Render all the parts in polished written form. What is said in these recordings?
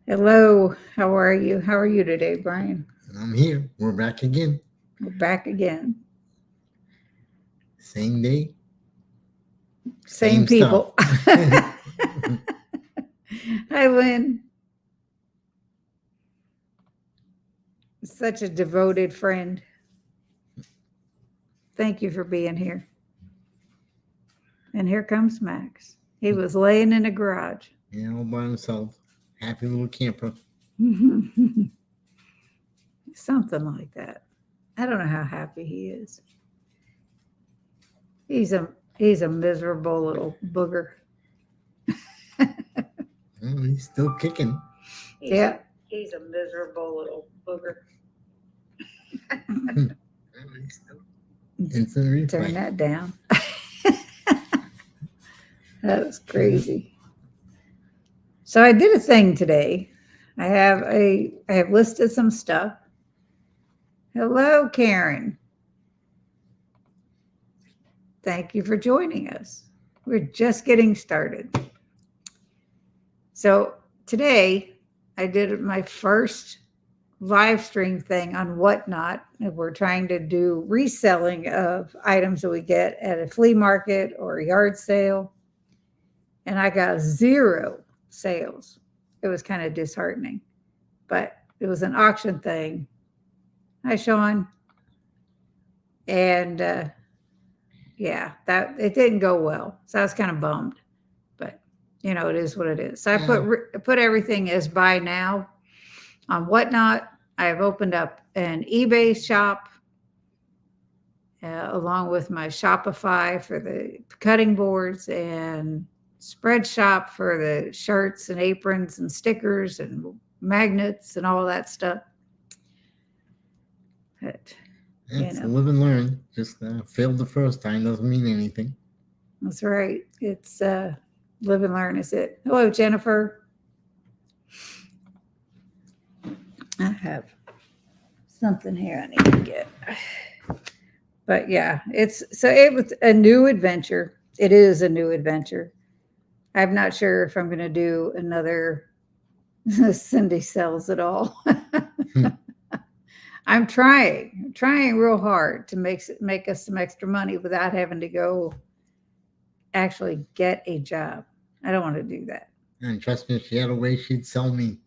Hello, how are you? How are you today, Brian? I'm here. We're back again. We're back again. Same day, Same same stuff. people. Hi, Lynn. Such a devoted friend. Thank you for being here. And here comes Max. He was laying in a garage. All by himself. Happy little camper. Something like that. I don't know how happy he is. He's a miserable little booger. Oh, he's still kicking. Yeah. He's a miserable little booger. Instant replay. Turn that down. That was crazy. So I did a thing today. I have listed some stuff. Hello, Karen. Thank you for joining us. We're just getting started. So today I did my first live stream thing on Whatnot. We're trying to do reselling of items that we get at a flea market or a yard sale. And I got 0 sales. It was kind of disheartening, but it was an auction thing. Hi, Sean. And yeah, that it didn't go well. So I was kind of bummed, but it is what it is. So I put everything as buy now on Whatnot. I have opened up an eBay shop along with my Shopify for the cutting boards and spread shop for the shirts and aprons and stickers and magnets and all that stuff. But, It's live and learn. Just failed the first time doesn't mean anything. That's right. It's live and learn is it. Hello, Jennifer. I have something here I need to get. But yeah, it was a new adventure. It is a new adventure. I'm not sure if I'm going to do another Cindy sells it all. I'm trying real hard to make us some extra money without having to go actually get a job. I don't want to do that. And trust me, if she had a way, she'd sell me.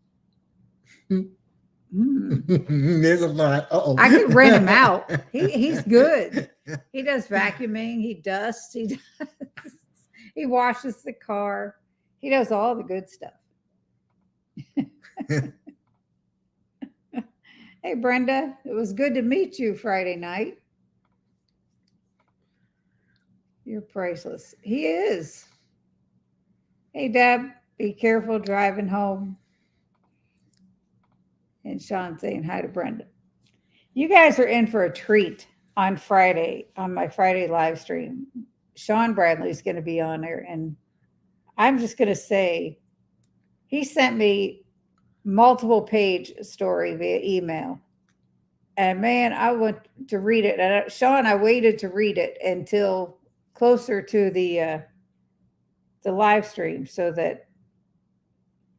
Mm. There's a lot. I could rent him out. He's good. He does vacuuming. He dusts. He washes the car. He does all the good stuff. Hey, Brenda, it was good to meet you Friday night. You're priceless. He is. Hey, Deb, be careful driving home. And Sean saying hi to Brenda. You guys are in for a treat on Friday, on my Friday live stream. Sean Bradley's going to be on there. And I'm just going to say, he sent me multiple page story via email. And man, I went to read it. And Sean, I waited to read it until closer to the live stream so that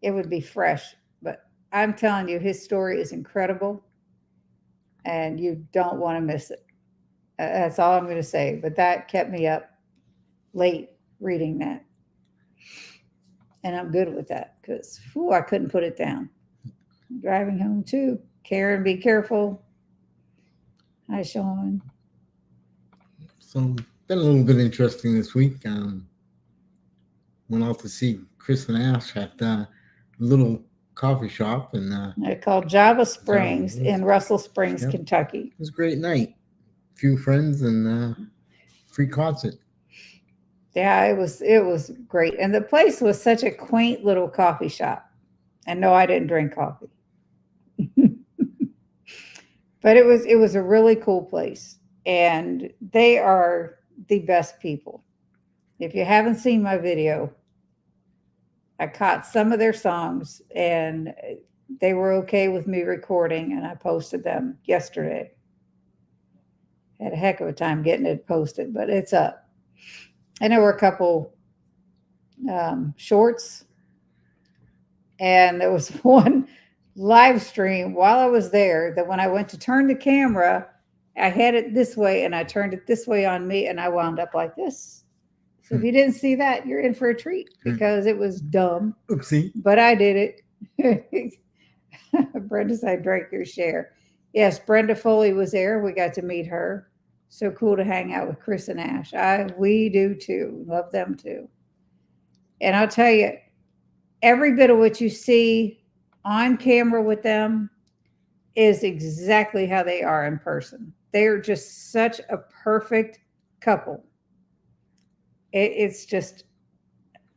it would be fresh. But I'm telling you, his story is incredible. And you don't want to miss it. That's all I'm going to say. But that kept me up late reading that. And I'm good with that because I couldn't put it down. I'm driving home too. Karen, be careful. Hi, Sean. So, been a little bit interesting this week. Went out to see Chris and Ash at a little coffee shop. And I called Java Springs in Russell Springs, Kentucky. It was a great night. A few friends and free concert. Yeah, it was great. And the place was such a quaint little coffee shop. And no, I didn't drink coffee. But it was a really cool place. And they are the best people. If you haven't seen my video, I caught some of their songs and they were okay with me recording and I posted them yesterday. Had a heck of a time getting it posted, but it's up. And there were a couple shorts And there was one live stream while I was there that when I went to turn the camera, I had it this way and I turned it this way on me and I wound up like this. So if you didn't see that, you're in for a treat because it was dumb, Oopsie. but I did it. Brenda said, drank your share. Yes, Brenda Foley was there. We got to meet her. So cool to hang out with Chris and Ash. We do too. Love them too. And I'll tell you, every bit of what you see on camera with them is exactly how they are in person. They are just such a perfect couple. It's just,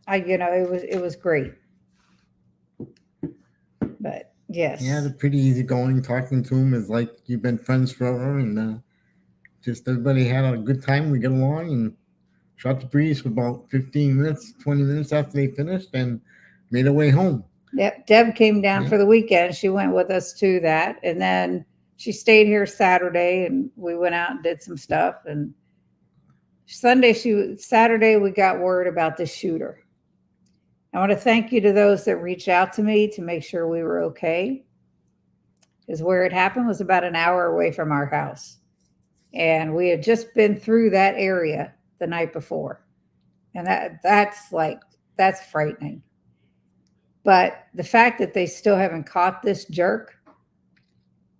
it was great. But yes. Yeah, they're pretty easygoing. Talking to them is like you've been friends forever, and just everybody had a good time. We get along and shot the breeze for about 15 minutes, 20 minutes after they finished, and made our way home. Yep. Deb came down for the weekend. She went with us to that. And then she stayed here Saturday and we went out and did some stuff. And Saturday, we got word about the shooter. I want to thank you to those that reached out to me to make sure we were okay. Because where it happened was about an hour away from our house. And we had just been through that area the night before. And that's frightening. But the fact that they still haven't caught this jerk,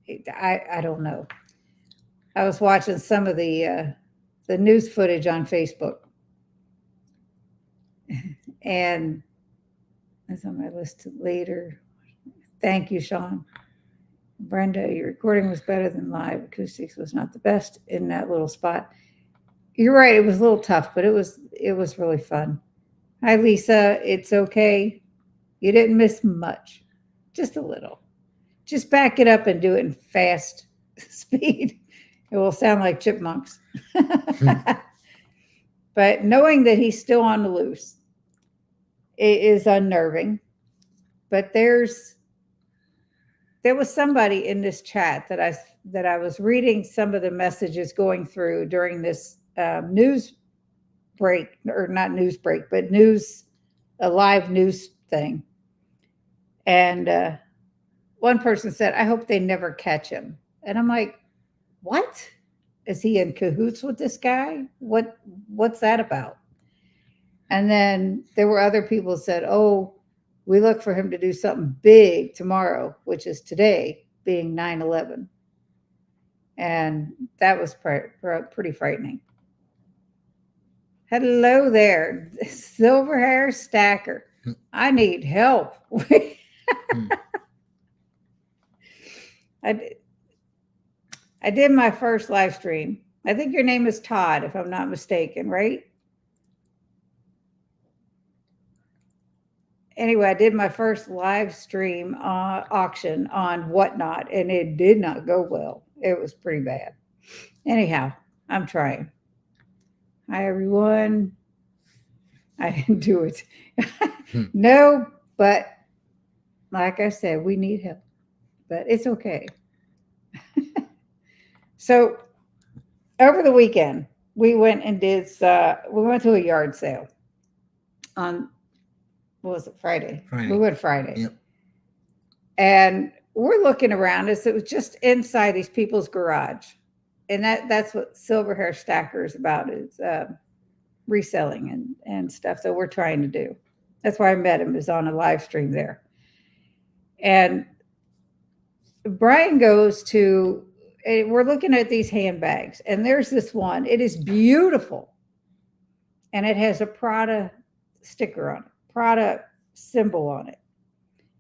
I don't know. I was watching some of the news footage on Facebook. And that's on my list later. Thank you, Sean. Brenda, your recording was better than live. Acoustics was not the best in that little spot. You're right. It was a little tough, but it was really fun. Hi, Lisa. It's okay. You didn't miss much, just a little. Just back it up and do it in fast speed. It will sound like chipmunks. But knowing that he's still on the loose, it is unnerving. But there was somebody in this chat that I was reading some of the messages going through during this news break, or not news break, but a live news thing. And one person said, I hope they never catch him. And I'm like, what? Is he in cahoots with this guy? What's that about? And then there were other people who said, oh, we look for him to do something big tomorrow, which is today, being 9/11. And that was pretty frightening. Hello there, silver hair stacker. I need help. I did my first live stream. I think your name is Todd, if I'm not mistaken, right? Anyway, I did my first live stream auction on Whatnot, and it did not go well. It was pretty bad. Anyhow, I'm trying. Hi, everyone. I didn't do it. No, but like I said, we need help. But it's okay. So over the weekend, we went and we went to a yard sale on, what was it, Friday? We went Friday. Yep. And we're looking around us. It was just inside these people's garage. And that's what Silver Hair Stacker is about, is reselling and stuff that we're trying to do. That's why I met him, is on a live stream there. And Brian goes to, we're looking at these handbags, and there's this one. It is beautiful. And it has a Prada sticker on it, Prada symbol on it.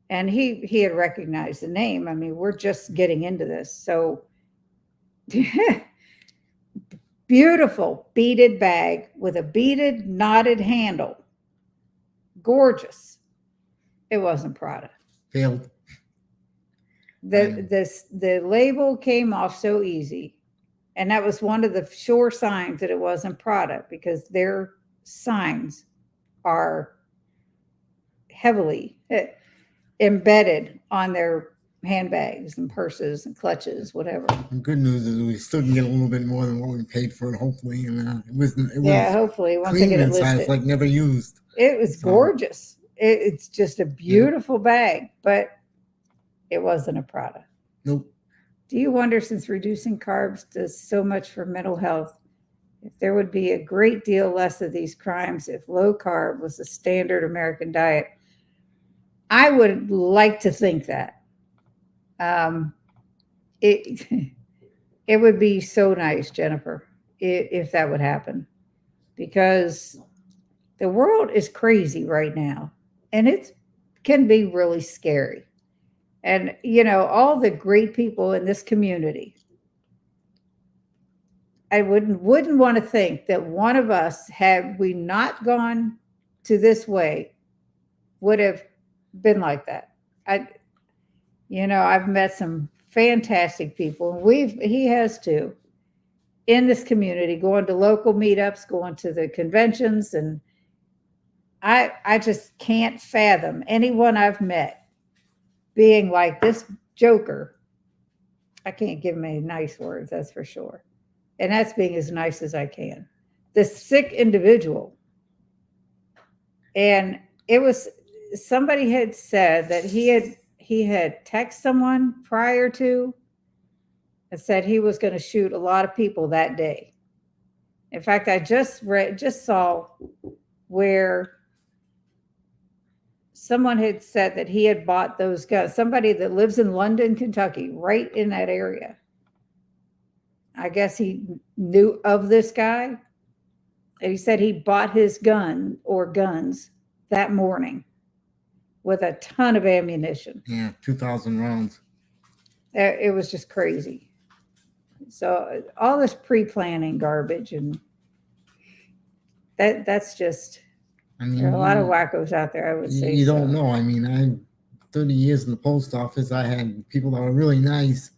And he had recognized the name. I mean, we're just getting into this. So beautiful beaded bag with a beaded knotted handle. Gorgeous. It wasn't Prada. Failed. The label came off so easy. And that was one of the sure signs that it wasn't Prada, because their signs are heavily embedded on their handbags and purses and clutches, whatever. The good news is we still can get a little bit more than what we paid for it, hopefully. And it was hopefully once they clean get it inside. listed. It's like never used. It was gorgeous. It's just a beautiful bag, but it wasn't a Prada. Nope. Do you wonder, since reducing carbs does so much for mental health, if there would be a great deal less of these crimes if low carb was the standard American diet? I would like to think that. It it would be so nice, Jennifer, if that would happen, because the world is crazy right now, and it can be really scary. And all the great people in this community, I wouldn't want to think that one of us, had we not gone to this way, would have been like that. I've met some fantastic people, and he has too, in this community, going to local meetups, going to the conventions, and I just can't fathom anyone I've met being like this joker. I can't give him any nice words, that's for sure. And that's being as nice as I can. This sick individual. And it was, somebody had said that he had texted someone prior to and said he was going to shoot a lot of people that day. In fact, I just saw where someone had said that he had bought those guns. Somebody that lives in London, Kentucky, right in that area. I guess he knew of this guy. And he said he bought his gun or guns that morning with a ton of ammunition. Yeah, 2,000 rounds. It was just crazy. So all this pre-planning garbage, and that's just, I mean, there are a lot of wackos out there, I would say. You don't know. I mean, 30 years in the post office, I had people that were really nice,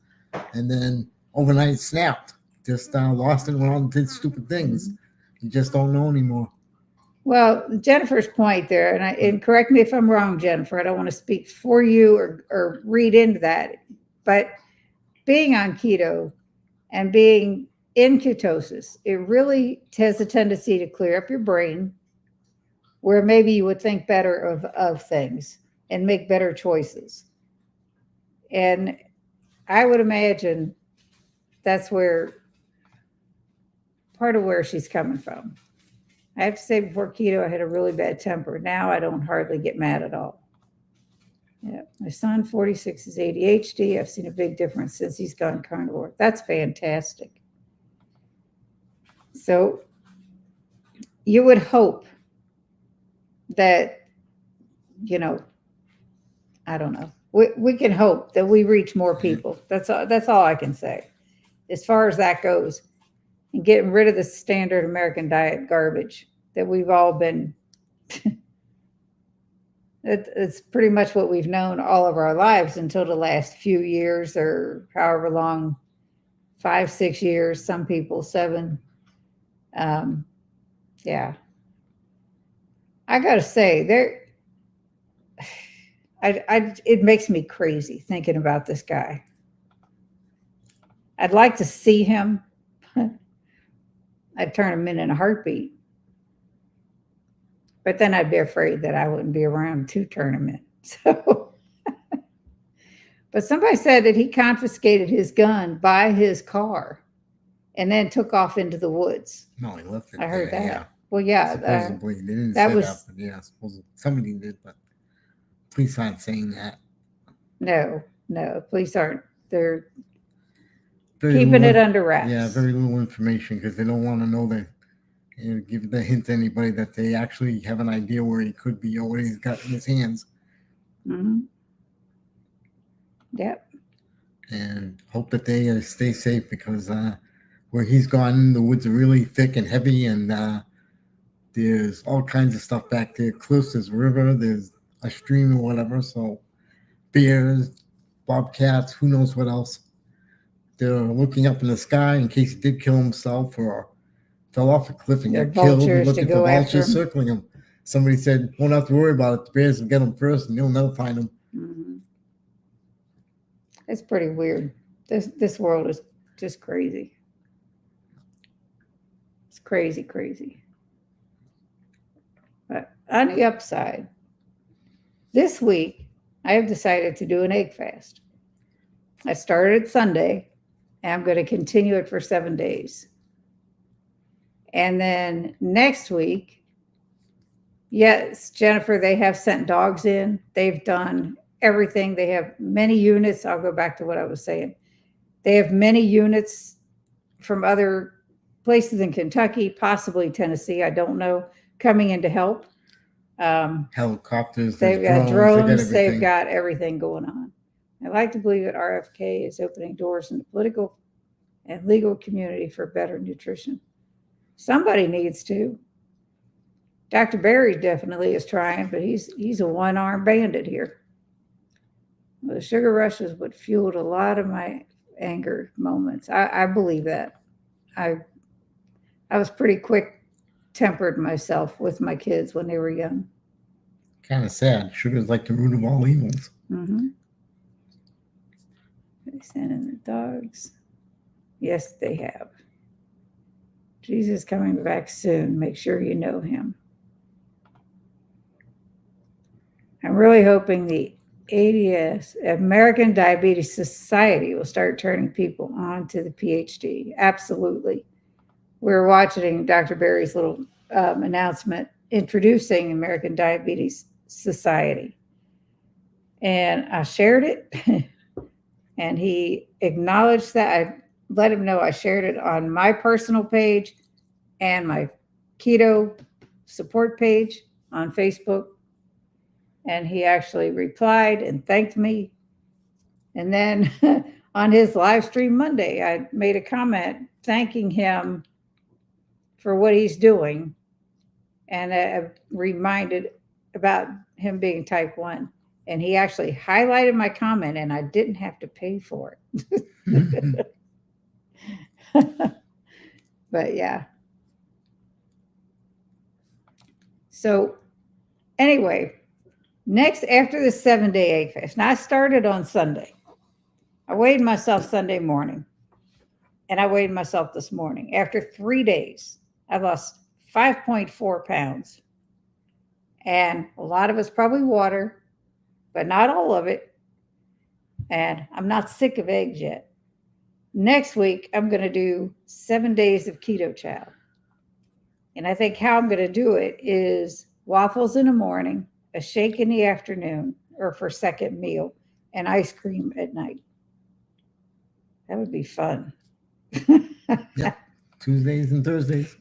and then overnight snapped, just lost it around, did stupid things. You just don't know anymore. Well, Jennifer's point there, and correct me if I'm wrong, Jennifer, I don't want to speak for you or read into that, but being on keto and being in ketosis, it really has a tendency to clear up your brain, where maybe you would think better of things and make better choices. And I would imagine that's where part of where she's coming from. I have to say, before keto, I had a really bad temper. Now I don't hardly get mad at all. Yeah, my son, 46, is ADHD. I've seen a big difference since he's gone carnivore. That's fantastic. So you would hope that, I don't know. We can hope that we reach more people. That's all I can say, as far as that goes, and getting rid of the standard American diet garbage that we've all been. It's pretty much what we've known all of our lives until the last few years, or however long, 5, 6 years, some people 7. Yeah. I got to say, it makes me crazy thinking about this guy. I'd like to see him. I'd turn him in a heartbeat. But then I'd be afraid that I wouldn't be around to turn him in. So, but somebody said that he confiscated his gun by his car and then took off into the woods. No, he left it. I heard there, that. Yeah. Well, yeah. Supposedly, they didn't that say was, that, but yeah, supposedly somebody did, but police aren't saying that. No, police aren't. They're Very keeping little, it under wraps. Yeah, very little information, because they don't want to know that, give the hint to anybody that they actually have an idea where he could be or what he's got in his hands. Mm-hmm. Yep. And hope that they stay safe, because where he's gone, the woods are really thick and heavy, and there's all kinds of stuff back there. Cliffs, there's a river, there's a stream or whatever. So bears, bobcats, who knows what else. They're looking up in the sky in case he did kill himself or fell off a cliff and got killed. They're looking for vultures circling him. Somebody said, won't have to worry about it. The bears will get him first, and you'll never find him. Mm-hmm. It's pretty weird. This world is just crazy. It's crazy. But on the upside, This week, I have decided to do an egg fast. I started Sunday, and I'm going to continue it for 7 days. And then next week, yes, Jennifer, they have sent dogs in. They've done everything. They have many units. I'll go back to what I was saying. They have many units from other places in Kentucky, possibly Tennessee, I don't know, coming in to help. Helicopters, They've there's got drones, drones, they they've got everything going on. I like to believe that RFK is opening doors in the political and legal community for better nutrition. Somebody needs to. Dr. Berry definitely is trying, but he's a one-armed bandit here. The sugar rush is what fueled a lot of my anger moments. I believe that. I was pretty quick-tempered myself with my kids when they were young. kind of sad. Sugar's like the root of all evils. Mm-hmm. They sent in the dogs. Yes, they have. Jesus coming back soon. Make sure you know him. I'm really hoping the ADS, American Diabetes Society, will start turning people on to the PhD. Absolutely. We're watching Dr. Berry's little announcement introducing American Diabetes Society. And I shared it, and he acknowledged that. I let him know I shared it on my personal page and my keto support page on Facebook. And he actually replied and thanked me. And then on his live stream Monday, I made a comment thanking him for what he's doing. And I reminded about him being type 1. And he actually highlighted my comment, and I didn't have to pay for it. But yeah. So anyway, next, after the 7-day egg fast, now I started on Sunday. I weighed myself Sunday morning, and I weighed myself this morning. After 3 days, I lost 5.4 pounds. And a lot of it's probably water, but not all of it. And I'm not sick of eggs yet. Next week, I'm going to do 7 days of keto chow. And I think how I'm going to do it is waffles in the morning, a shake in the afternoon, or for second meal, and ice cream at night. That would be fun. Yeah, Tuesdays and Thursdays,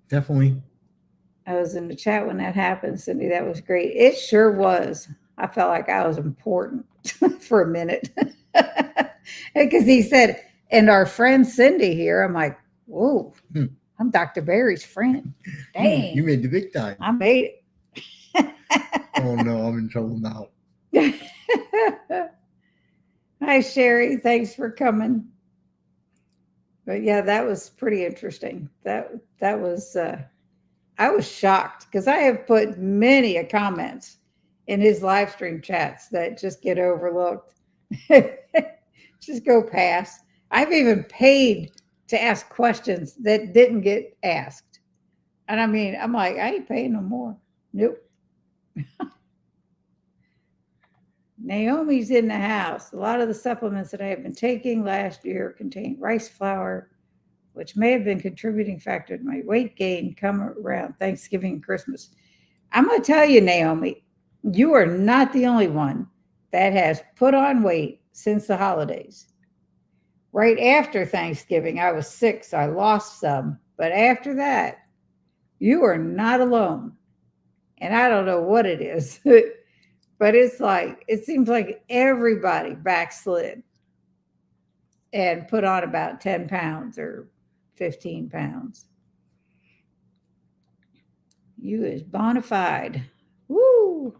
definitely. I was in the chat when that happened, Cindy. That was great. It sure was. I felt like I was important for a minute. Because he said, and our friend Cindy here, I'm like, whoa, I'm Dr. Berry's friend. Dang. You made the big time. I made it. Oh no, I'm in trouble now. Hi, Sherry. Thanks for coming. But yeah, that was pretty interesting. That was, I was shocked because I have put many comments in his live stream chats that just get overlooked. Just go past. I've even paid to ask questions that didn't get asked. And I mean, I'm like, I ain't paying no more. Nope. Naomi's in the house. A lot of the supplements that I have been taking last year contain rice flour, which may have been a contributing factor to my weight gain come around Thanksgiving and Christmas. I'm going to tell you, Naomi, you are not the only one that has put on weight since the holidays. Right after Thanksgiving, I was sick, so I lost some. But after that, you are not alone. And I don't know what it is, but it's like, it seems like everybody backslid and put on about 10 pounds or 15 pounds. You is bona fide. Woo!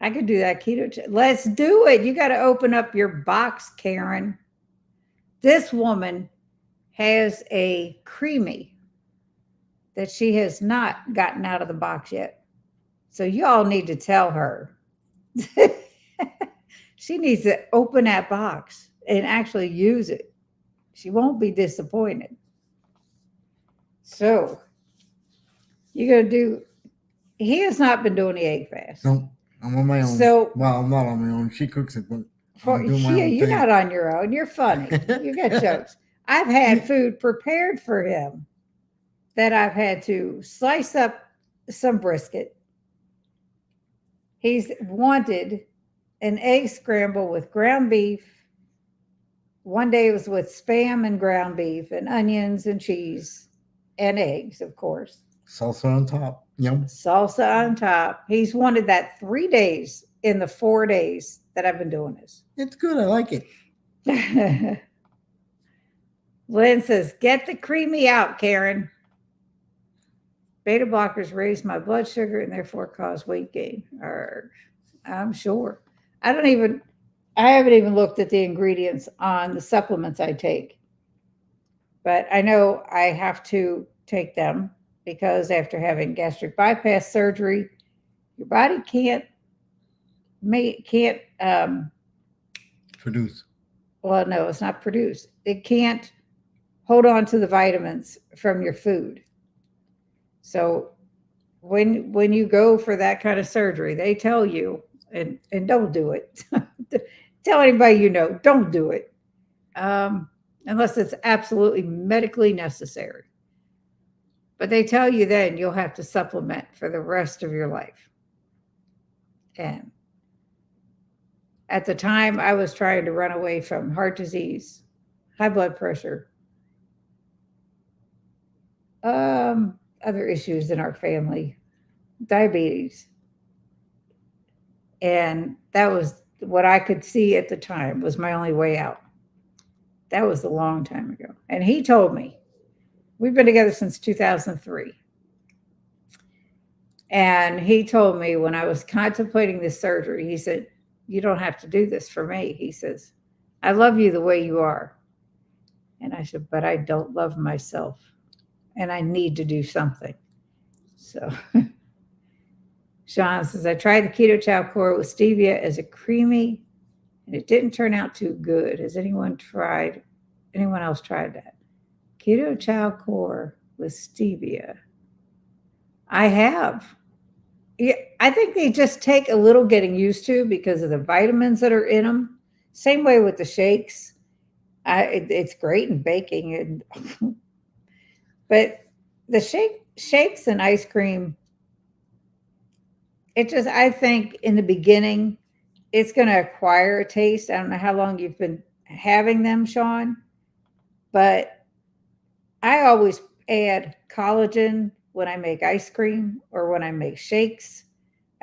I could do that keto. Let's do it. You got to open up your box, Karen. This woman has a creamy that she has not gotten out of the box yet. So you all need to tell her. She needs to open that box and actually use it. She won't be disappointed. So you're going to do he has not been doing the egg fast. No, I'm on my own. So Well, I'm not on my own. She cooks it, but for I'm doing my yeah, own you're thing. not on your own. You're funny. You got jokes. I've had food prepared for him that I've had to slice up some brisket. He's wanted an egg scramble with ground beef. One day it was with spam and ground beef and onions and cheese and eggs, of course. Salsa on top. Yum. Salsa on top. He's wanted that 3 days in the 4 days that I've been doing this. It's good. I like it. Lynn says, get the creamy out, Karen. Beta blockers raise my blood sugar and therefore cause weight gain. I'm sure. I haven't even looked at the ingredients on the supplements I take. But I know I have to take them because after having gastric bypass surgery, your body can't Produce. well, no, it's not produce. It can't hold on to the vitamins from your food. So when you go for that kind of surgery, they tell you, and don't do it. Tell anybody you know, don't do it. Unless it's absolutely medically necessary. But they tell you then you'll have to supplement for the rest of your life. And at the time, I was trying to run away from heart disease, high blood pressure, other issues in our family, diabetes. And that was what I could see at the time was my only way out. That was a long time ago. And he told me, we've been together since 2003. And he told me when I was contemplating this surgery, he said, you don't have to do this for me. He says, I love you the way you are. And I said, but I don't love myself. And I need to do something. So Sean says, I tried the Keto Chow Core with stevia as a creamy, and it didn't turn out too good. Has anyone else tried that? Keto Chow Core with stevia. I have. Yeah, I think they just take a little getting used to because of the vitamins that are in them. Same way with the shakes. It's great in baking, but the shakes and ice cream, I think in the beginning, it's going to acquire a taste. I don't know how long you've been having them, Sean, but I always add collagen when I make ice cream or when I make shakes.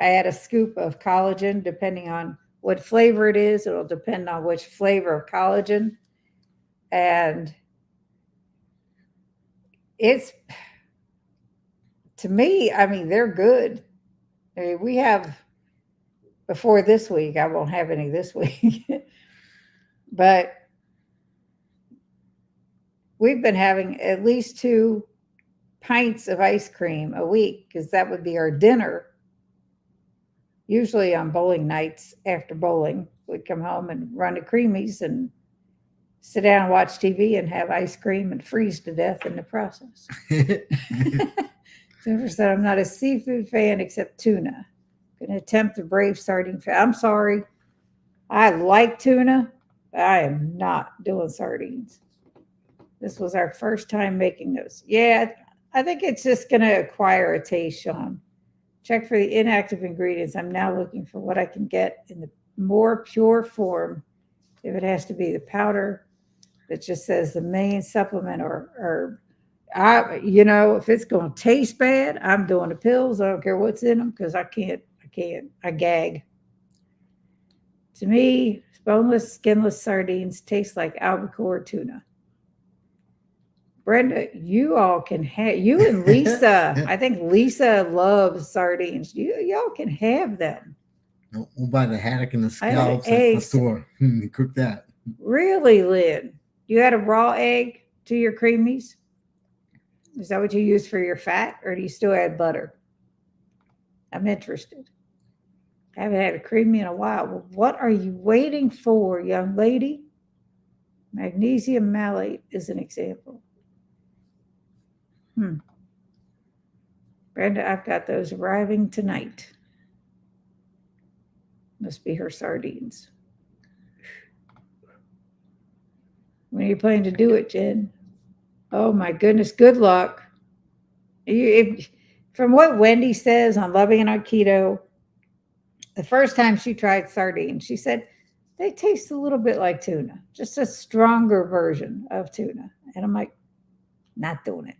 I add a scoop of collagen depending on what flavor it is. It'll depend on which flavor of collagen. And it's, to me, I mean, they're good. I mean, we have, before this week, I won't have any this week, but we've been having at least 2 pints of ice cream a week because that would be our dinner. Usually on bowling nights after bowling, we'd come home and run to Creamies and sit down and watch TV and have ice cream and freeze to death in the process. Jennifer said, I'm not a seafood fan except tuna. Going to attempt to brave sardine fan. I'm sorry. I like tuna, but I am not doing sardines. This was our first time making those. Yeah, I think it's just going to acquire a taste, Sean. Check for the inactive ingredients. I'm now looking for what I can get in the more pure form. If it has to be the powder that just says the main supplement or if it's going to taste bad, I'm doing the pills. I don't care what's in them because I gag. To me, boneless, skinless sardines taste like albacore tuna. Brenda, you all can have, you and Lisa, I think Lisa loves sardines. Y'all can have them. We'll buy the haddock and the scallops at the store and cook that. Really, Lynn? You had a raw egg to your creamies? Is that what you use for your fat, or do you still add butter? I'm interested. I haven't had a creamy in a while. Well, what are you waiting for, young lady? Magnesium malate is an example. Brenda, I've got those arriving tonight. Must be her sardines. When are you planning to do it, Jen? Oh my goodness, good luck. From what Wendy says on Loving It on Keto, the first time she tried sardines, she said they taste a little bit like tuna, just a stronger version of tuna. And I'm like, not doing it.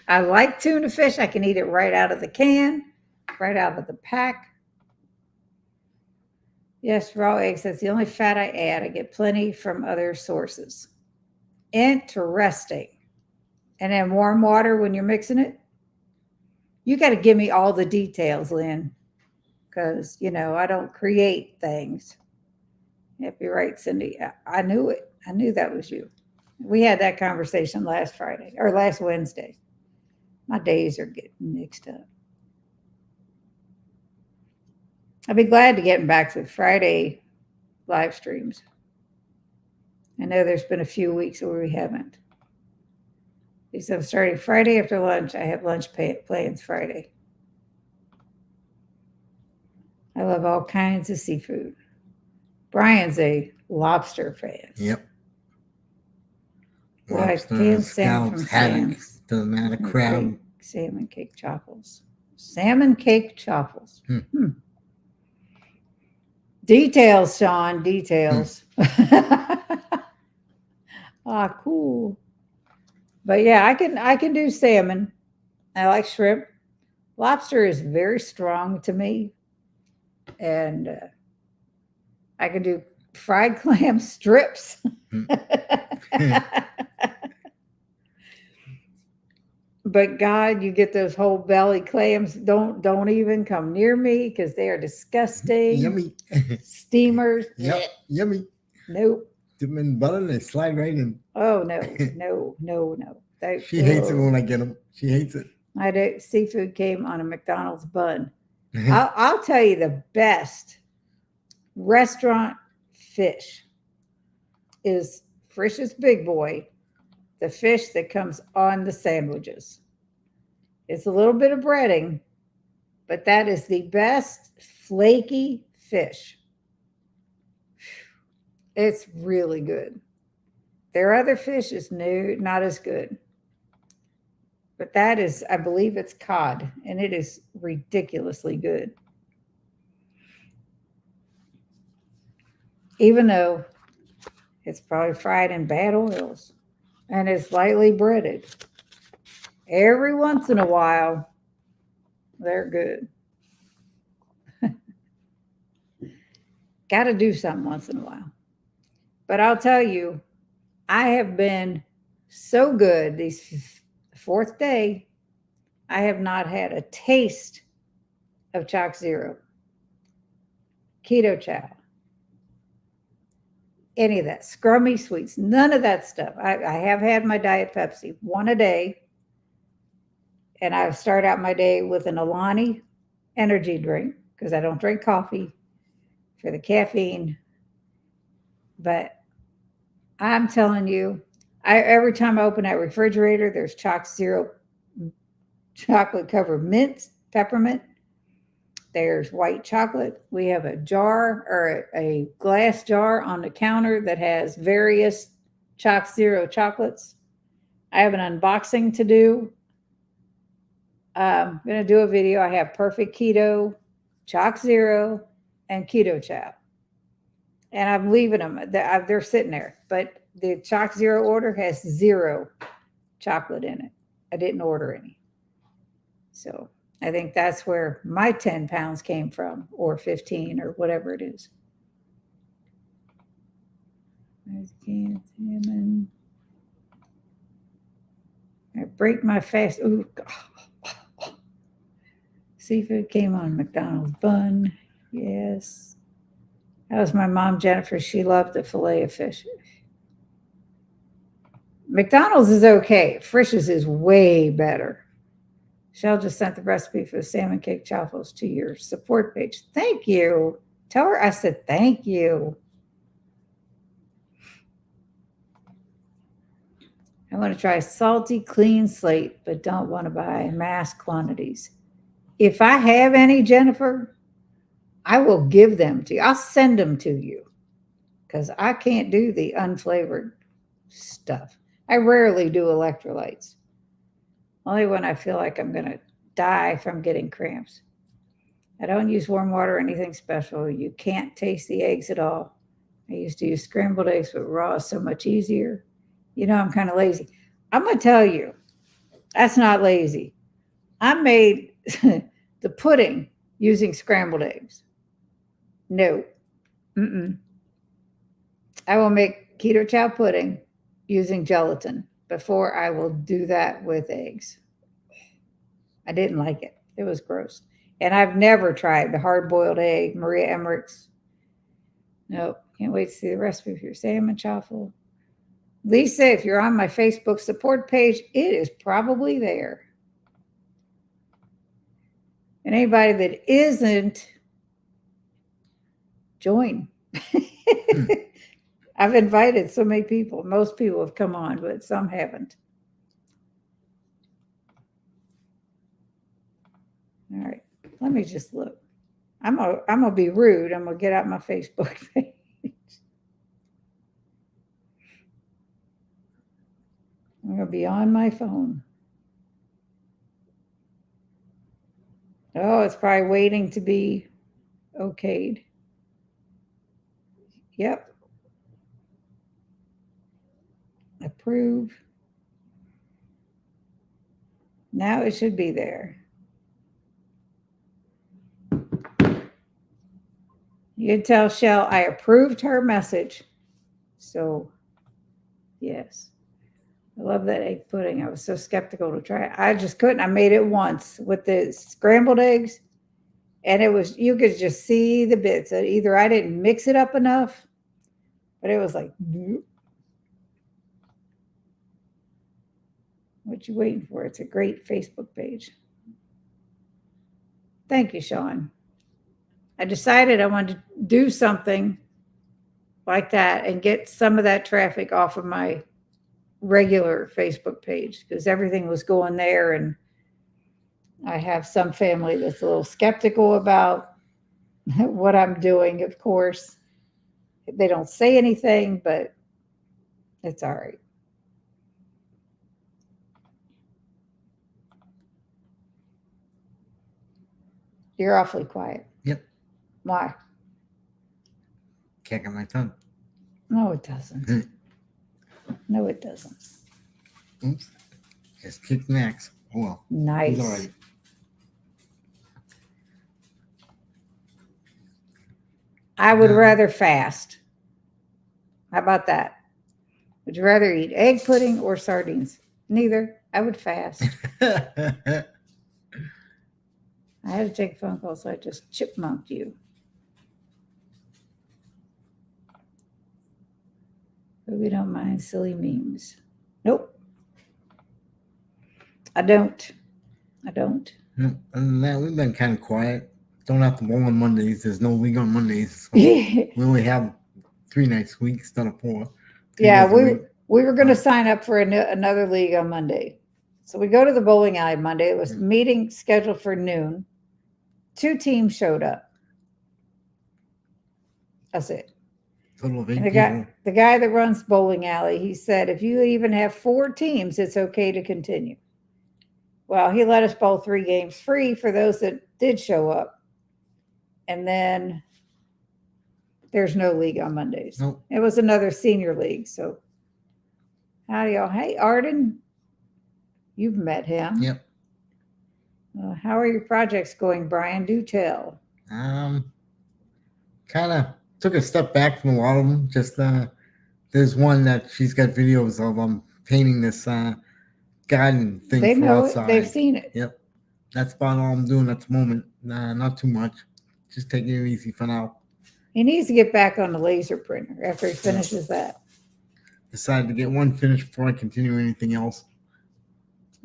I like tuna fish. I can eat it right out of the can, right out of the pack. Yes, raw eggs. That's the only fat I add. I get plenty from other sources. Interesting. And then warm water when you're mixing it. You got to give me all the details, Lynn, because, I don't create things. Happy right, Cindy. I knew it. I knew that was you. We had that conversation last Wednesday. My days are getting mixed up. I'll be glad to get back to Friday live streams. I know there's been a few weeks where we haven't. Because I'm starting Friday after lunch. I have lunch plans Friday. I love all kinds of seafood. Brian's a lobster fan. Yep. Like Lobster, canned salmon scallops, from haddocks, doesn't matter, crab. Salmon cake chopples. Salmon cake chopples. Details, Sean. Details. Ah, cool. But yeah, I can do salmon. I like shrimp. Lobster is very strong to me, and I can do fried clam strips. But God, you get those whole belly clams. Don't even come near me because they are disgusting. Yummy. Steamers. Yep. Yummy. Nope. Dip them in butter and they slide right in. Oh no. She hates it when I get them. She hates it. Seafood came on a McDonald's bun. I'll tell you the best restaurant fish is Frisch's Big Boy, the fish that comes on the sandwiches. It's a little bit of breading, but that is the best flaky fish. It's really good. Their other fish is not as good. But that is, I believe it's cod, and it is ridiculously good. Even though it's probably fried in bad oils and it's lightly breaded. Every once in a while, they're good. Got to do something once in a while. But I'll tell you, I have been so good these fourth day. I have not had a taste of Choc Zero, Keto Chow, any of that, Scrummy Sweets, none of that stuff. I have had my Diet Pepsi, one a day. And I start out my day with an Alani energy drink because I don't drink coffee for the caffeine. But I'm telling you, every time I open that refrigerator, there's Choc Zero chocolate covered mints, peppermint. There's white chocolate. We have a jar or a glass jar on the counter that has various Choc Zero chocolates. I have an unboxing to do. I'm going to do a video. I have Perfect Keto, Choc Zero, and Keto Chow. And I'm leaving them. They're sitting there. But the Choc Zero order has 0 chocolate in it. I didn't order any. So I think that's where my 10 pounds came from, or 15, or whatever it is. There's canned salmon. I break my fast. Ooh. Seafood came on McDonald's bun. Yes. That was my mom, Jennifer. She loved the filet of fish. McDonald's is okay. Frisch's is way better. Shell just sent the recipe for the salmon cake choppers to your support page. Thank you. Tell her I said thank you. I want to try salty, clean slate, but don't want to buy mass quantities. If I have any, Jennifer, I will give them to you. I'll send them to you because I can't do the unflavored stuff. I rarely do electrolytes. Only when I feel like I'm going to die from getting cramps. I don't use warm water or anything special. You can't taste the eggs at all. I used to use scrambled eggs, but raw is so much easier. You know, I'm kind of lazy. I'm going to tell you, that's not lazy. I made the pudding using scrambled eggs. No. Mm-mm. I will make keto chow pudding using gelatin before I will do that with eggs. I didn't like it. It was gross. And I've never tried the hard-boiled egg, Maria Emmerich's. Nope. Can't wait to see the recipe for your salmon chaffle. Lisa, if you're on my Facebook support page, it is probably there. And anybody that isn't, join. I've invited so many people. Most people have come on, but some haven't. All right. Let me just look. I'm gonna be rude. I'm gonna get out my Facebook page. I'm gonna be on my phone. Oh, it's probably waiting to be okayed. Yep. Approve. Now it should be there. You can tell Shell I approved her message. So, yes. I love that egg pudding. I was so skeptical to try it. I just couldn't. I made it once with the scrambled eggs, and it was, you could just see the bits. Either I didn't mix it up enough, but it was like, what you waiting for? It's a great Facebook page. Thank you, Sean. I decided I wanted to do something like that and get some of that traffic off of my regular Facebook page because everything was going there. And I have some family that's a little skeptical about what I'm doing, of course. They don't say anything, but it's all right. You're awfully quiet. Yep. Why? Can't get my tongue. No, it doesn't. No, it doesn't. Oops. Just kicked Max. Oh well. Nice. He's all right. I would rather fast. How about that? Would you rather eat egg pudding or sardines? Neither. I would fast. I had to take a phone call, so I just chipmunked you. But we don't mind silly memes. Nope. I don't. Other than that, we've been kind of quiet. Don't have to bowl on Mondays. There's no league on Mondays. So we only have 3 nights a week instead of 4. Yeah, we were going to sign up for another league on Monday. So we go to the bowling alley Monday. It was meeting scheduled for noon. 2 teams showed up. That's it. Total of 8 And people. the guy that runs bowling alley, he said, if you even have 4 teams, it's okay to continue. Well, he let us bowl 3 games free for those that did show up. And then there's no league on Mondays. Nope. It was another senior league. So howdy y'all. Hey, Arden. You've met him. Yep. How are your projects going, Brian? Do tell. Kind of took a step back from a lot of them. Just there's one that she's got videos of painting this garden thing They for know outside. it. They've seen it. Yep. That's about all I'm doing at the moment. Not too much. Just taking it easy for now. He needs to get back on the laser printer after he finishes that. Decided to get one finished before I continue anything else.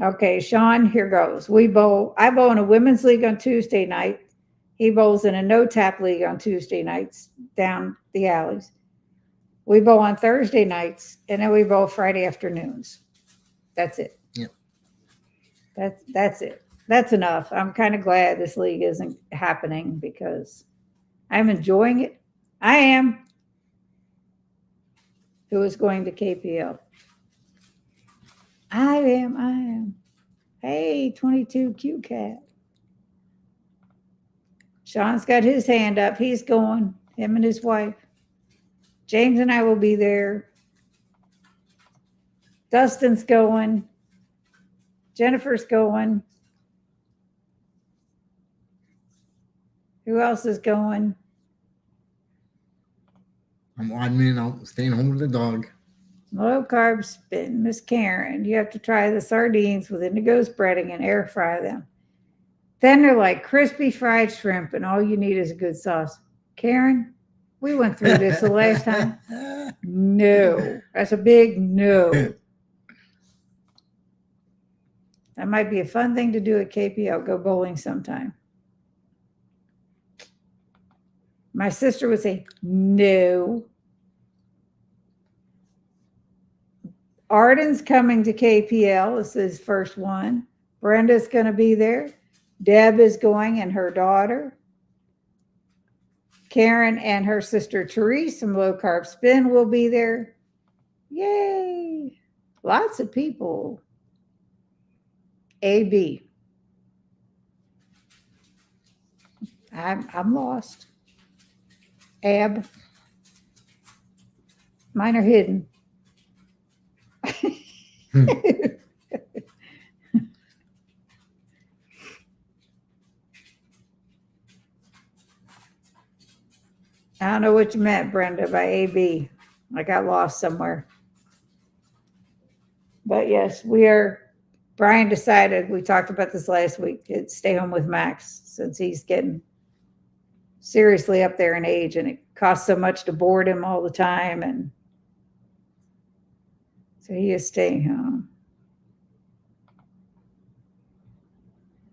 Okay, Sean, here goes. I bowl in a women's league on Tuesday night. He bowls in a no-tap league on Tuesday nights down the alleys. We bowl on Thursday nights, and then we bowl Friday afternoons. That's it. Yeah. That's it. That's enough. I'm kind of glad this league isn't happening because I'm enjoying it. I am. Who is going to KPL? I am. Hey, 22 Q Cat. Sean's got his hand up. He's going. Him and his wife. James and I will be there. Dustin's going. Jennifer's going. Who else is going? I'm odd man out, staying home with the dog. Low carb spin. Miss Karen, you have to try the sardines with indigo spreading and air fry them. Then they're like crispy fried shrimp, and all you need is a good sauce. Karen, we went through this the last time. No, that's a big no. That might be a fun thing to do at KPL. Go bowling sometime. My sister would say, no. Arden's coming to KPL. This is his first one. Brenda's going to be there. Deb is going and her daughter. Karen and her sister Therese from Low Carb Spin will be there. Yay. Lots of people. AB. I'm lost. Ab. Mine are hidden. I don't know what you meant, Brenda, by AB. I got lost somewhere. But yes, we are. Brian decided, we talked about this last week, to stay home with Max since he's getting seriously up there in age and it costs so much to board him all the time. And so he is staying home.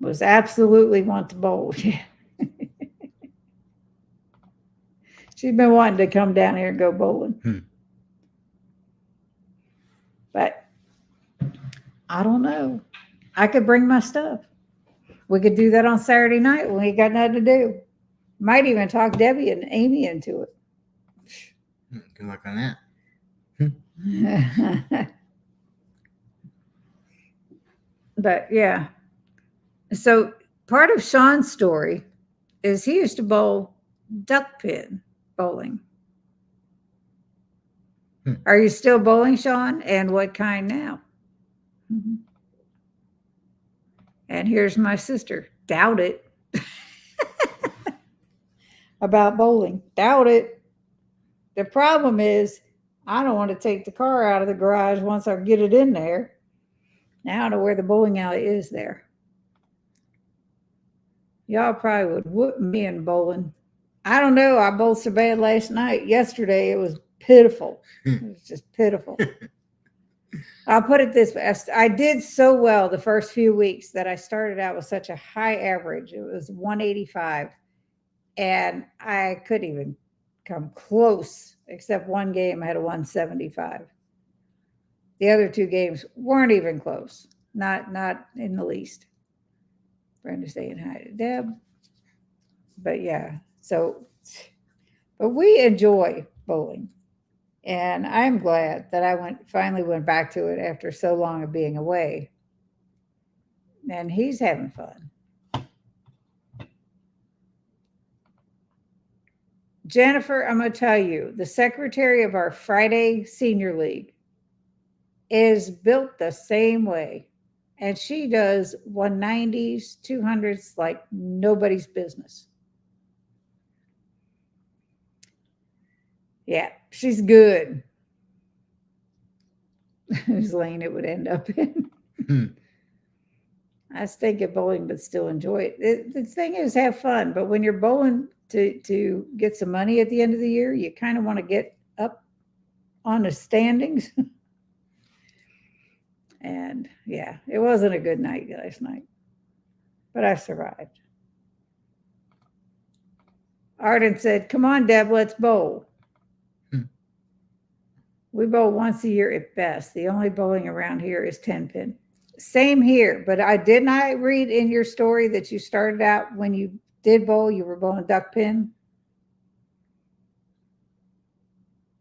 Was absolutely want to bowl. Yeah. She's been wanting to come down here and go bowling. But I don't know. I could bring my stuff. We could do that on Saturday night when we got nothing to do. Might even talk Debbie and Amy into it. Good luck on that. But yeah. So part of Sean's story is he used to bowl duck pin bowling. Are you still bowling, Sean? And what kind now? Mm-hmm. And here's my sister. Doubt it. About bowling. Doubt it. The problem is I don't want to take the car out of the garage once I get it in there. Now I know where the bowling alley is there. Y'all probably would whoop me in bowling. I don't know. I bowled so bad last night. Yesterday, it was pitiful. It was just pitiful. I'll put it this way. I did so well the first few weeks that I started out with such a high average. It was 185. And I couldn't even come close, except one game I had a 175. The other two games weren't even close. Not in the least. Brenda saying hi to Deb. But yeah, but we enjoy bowling. And I'm glad that I finally went back to it after so long of being away. And he's having fun. Jennifer, I'm going to tell you, the secretary of our Friday Senior League is built the same way. And she does 190s, 200s like nobody's business. Yeah, she's good. Whose lane it would end up in. I stink at bowling, but still enjoy it. The thing is, have fun. But when you're bowling to get some money at the end of the year, you kind of want to get up on the standings. And yeah, it wasn't a good night last night, but I survived. Arden said, come on, Deb, let's bowl. We bowl once a year at best. The only bowling around here is 10 pin. Same here, but I did not read in your story that you started out when you did bowl, you were bowling duck pin.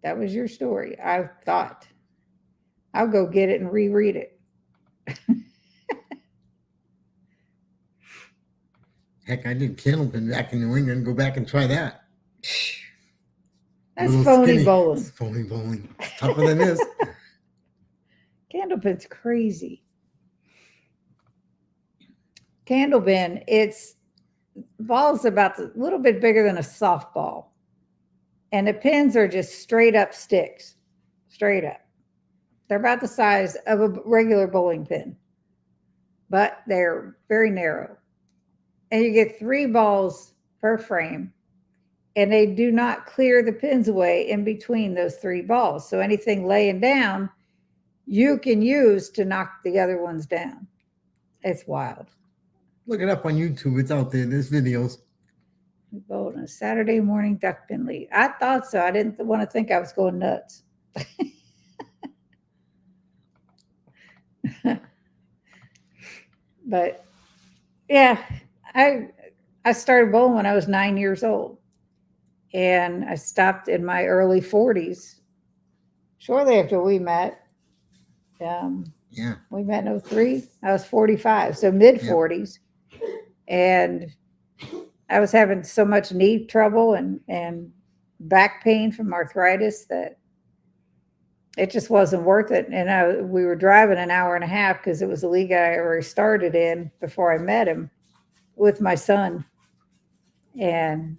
That was your story. I thought. I'll go get it and reread it. Heck, I did candlepin back in New England. Go back and try that. That's Little phony skinny. bowling. It's phony bowling. It's tougher than this. Candlepin's crazy. Candlepin, it's ball's about a little bit bigger than a softball. And the pins are just straight up sticks. Straight up. They're about the size of a regular bowling pin. But they're very narrow. And you get 3 balls per frame. And they do not clear the pins away in between those 3 balls. So anything laying down, you can use to knock the other ones down. It's wild. Look it up on YouTube. It's out there. There's videos. We bowled on a Saturday morning duck pin lead. I thought so. I didn't want to think I was going nuts. But yeah, I started bowling when I was 9 years old. And I stopped in my early 40s. Shortly after we met. Yeah. We met in 03. I was 45, so mid 40s. And I was having so much knee trouble and back pain from arthritis that it just wasn't worth it. And we were driving an hour and a half because it was a league I already started in before I met him with my son. And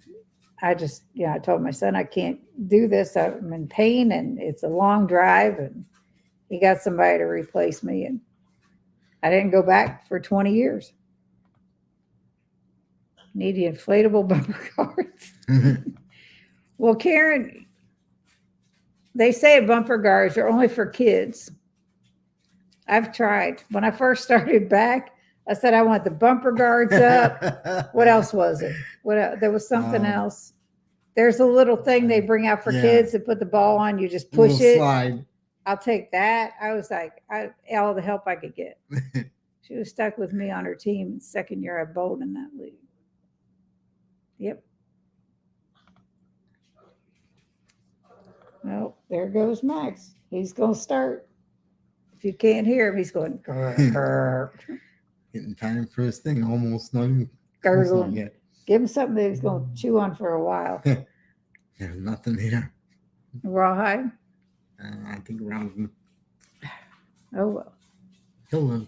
I just, I told my son, I can't do this. I'm in pain and it's a long drive. And he got somebody to replace me. And I didn't go back for 20 years. Need the inflatable bumper guards. Well, Karen, they say bumper guards are only for kids. I've tried. When I first started back, I said I want the bumper guards up. What else was it? There was something else. There's a little thing they bring out for kids to put the ball on. You just push it. Slide. I'll take that. I was like, all the help I could get. She was stuck with me on her team. Second year I bowled in that league. Yep. Well, there goes Max. He's going to start. If you can't hear him, he's going, grr. Getting time for his thing. Almost not even Gurgling. yet. Give him something that he's going to chew on for a while. There's nothing here. Rawhide? I think around him. Oh, well. Hello.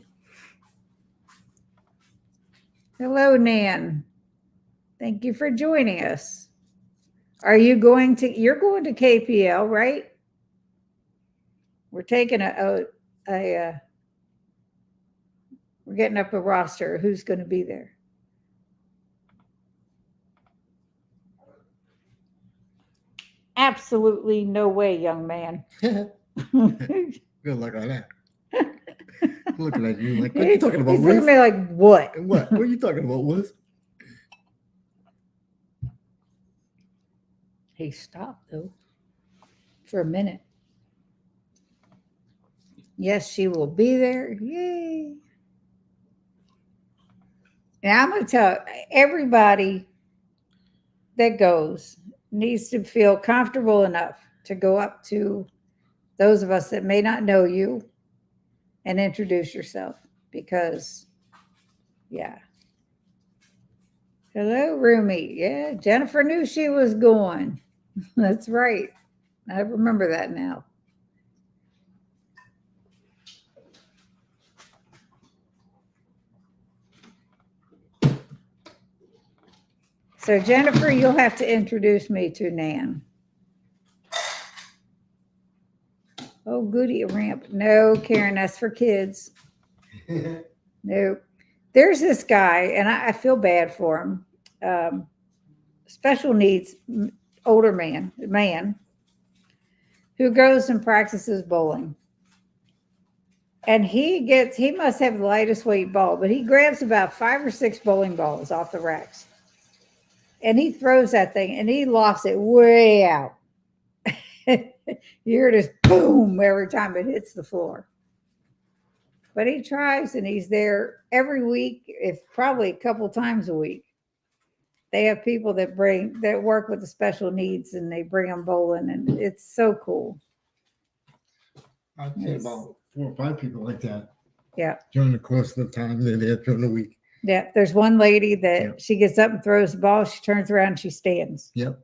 Hello, Nan. Thank you for joining us. You're going to KPL, right? We're taking we're getting up a roster. Who's going to be there? Absolutely no way, young man. Good luck on that. Looking at you like, what are you talking about, He's looking at Liz? me like, what? What are you talking about, Liz? He stopped, though, for a minute. Yes, she will be there. Yay. Now, I'm going to tell everybody that goes needs to feel comfortable enough to go up to those of us that may not know you and introduce yourself because, yeah. Hello, Rumi. Yeah, Jennifer knew she was going. That's right. I remember that now. So, Jennifer, you'll have to introduce me to Nan. Oh, goody, a ramp. No, Karen, that's for kids. No. There's this guy, and I feel bad for him. Special needs, older man who goes and practices bowling. And he must have the lightest weight ball, but he grabs about 5 or 6 bowling balls off the racks. And he throws that thing and he lofts it way out. You hear this boom every time it hits the floor. But he tries, and he's there every week, if probably a couple times a week. They have people that work with the special needs, and they bring them bowling, and it's so cool. I'd say about 4 or 5 people like that Yeah. during the course of the time they're there during the week. Yeah. There's one lady that Yep. she gets up and throws the ball. She turns around and she stands. Yep.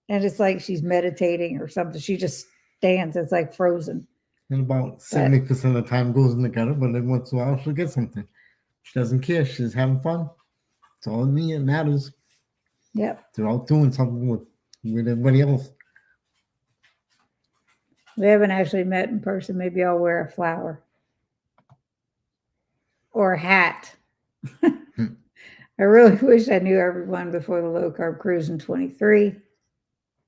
And it's like she's meditating or something. She just stands. It's like frozen. And about 70% of the time goes in the gutter, but then once in a while she'll get something. She doesn't care. She's having fun. It's all that matters. Yep. They're all doing something with everybody else. We haven't actually met in person. Maybe I'll wear a flower or a hat. I really wish I knew everyone before the low carb cruise in 23.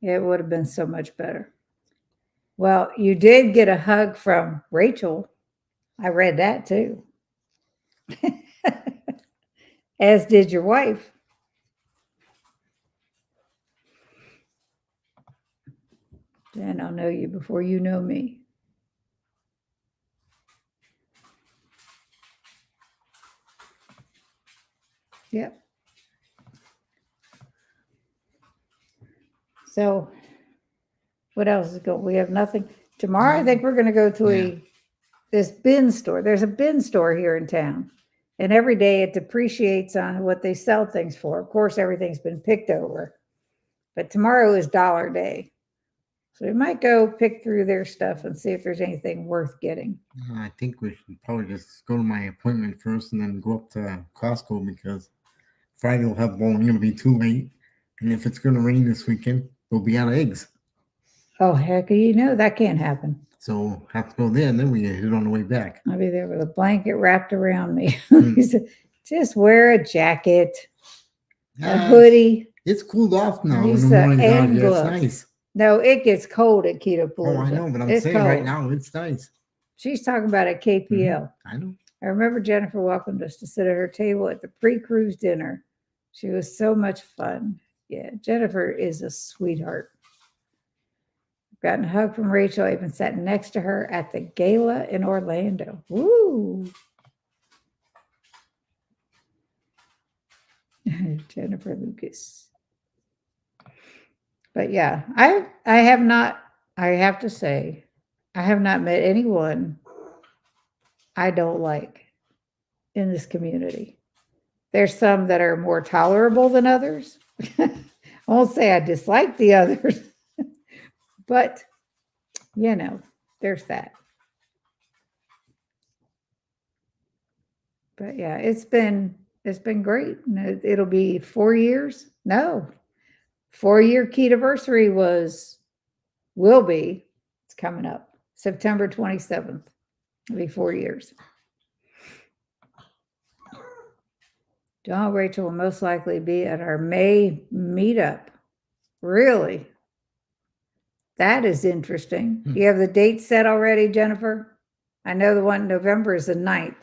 It would have been so much better. Well, you did get a hug from Rachel. I read that too. As did your wife. Then I'll know you before you know me. Yep. So what else is going? We have nothing. Tomorrow, I think we're going to go to this bin store. There's a bin store here in town. And every day it depreciates on what they sell things for. Of course, everything's been picked over. But tomorrow is dollar day. So we might go pick through their stuff and see if there's anything worth getting. I think we should probably just go to my appointment first and then go up to Costco because Friday we'll have bowling. It'll be too late. And if it's going to rain this weekend, we'll be out of eggs. Oh, heck, that can't happen. So have to go there and then we get hit on the way back. I'll be there with a blanket wrapped around me. He said, just wear a jacket, a hoodie. It's cooled off now He in the said, morning down and here. gloves. It's nice. No, it gets cold at Keto Pool. Oh, I know, but I'm It's saying right cold. now it's nice. She's talking about at KPL. I know. I remember Jennifer welcomed us to sit at her table at the pre-cruise dinner. She was so much fun. Yeah, Jennifer is a sweetheart. Gotten a hug from Rachel. I even sat next to her at the gala in Orlando. Woo! Jennifer Lucas. But yeah, I have to say, I have not met anyone I don't like in this community. There's some that are more tolerable than others. I won't say I dislike the others, but there's that. But yeah, it's been great. It'll be 4 years. No, 4-year Ketoversary will be. It's coming up September 27th. It'll be 4 years. John and Rachel will most likely be at our May meetup. Really? That is interesting. You have the date set already, Jennifer? I know the one in November is the 9th.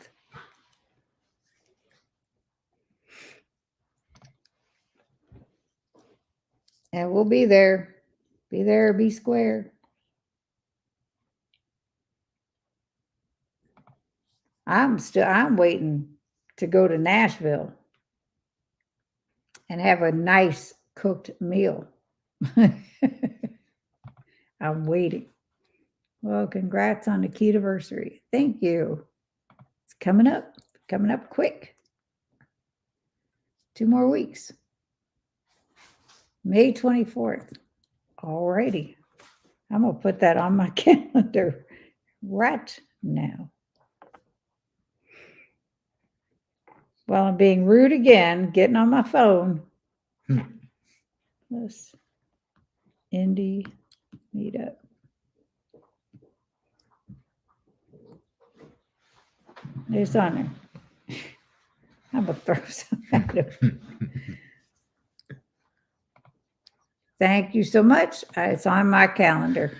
And we'll be there. Be there, be square. I'm waiting to go to Nashville and have a nice cooked meal. I'm waiting. Well, congrats on the Ketoversary. Thank you. It's coming up quick. 2 more weeks. May 24th. All righty. I'm going to put that on my calendar right now. Well, I'm being rude again, getting on my phone. This Indie meetup. It's on there. I'm going to throw some at him. Thank you so much. It's on my calendar.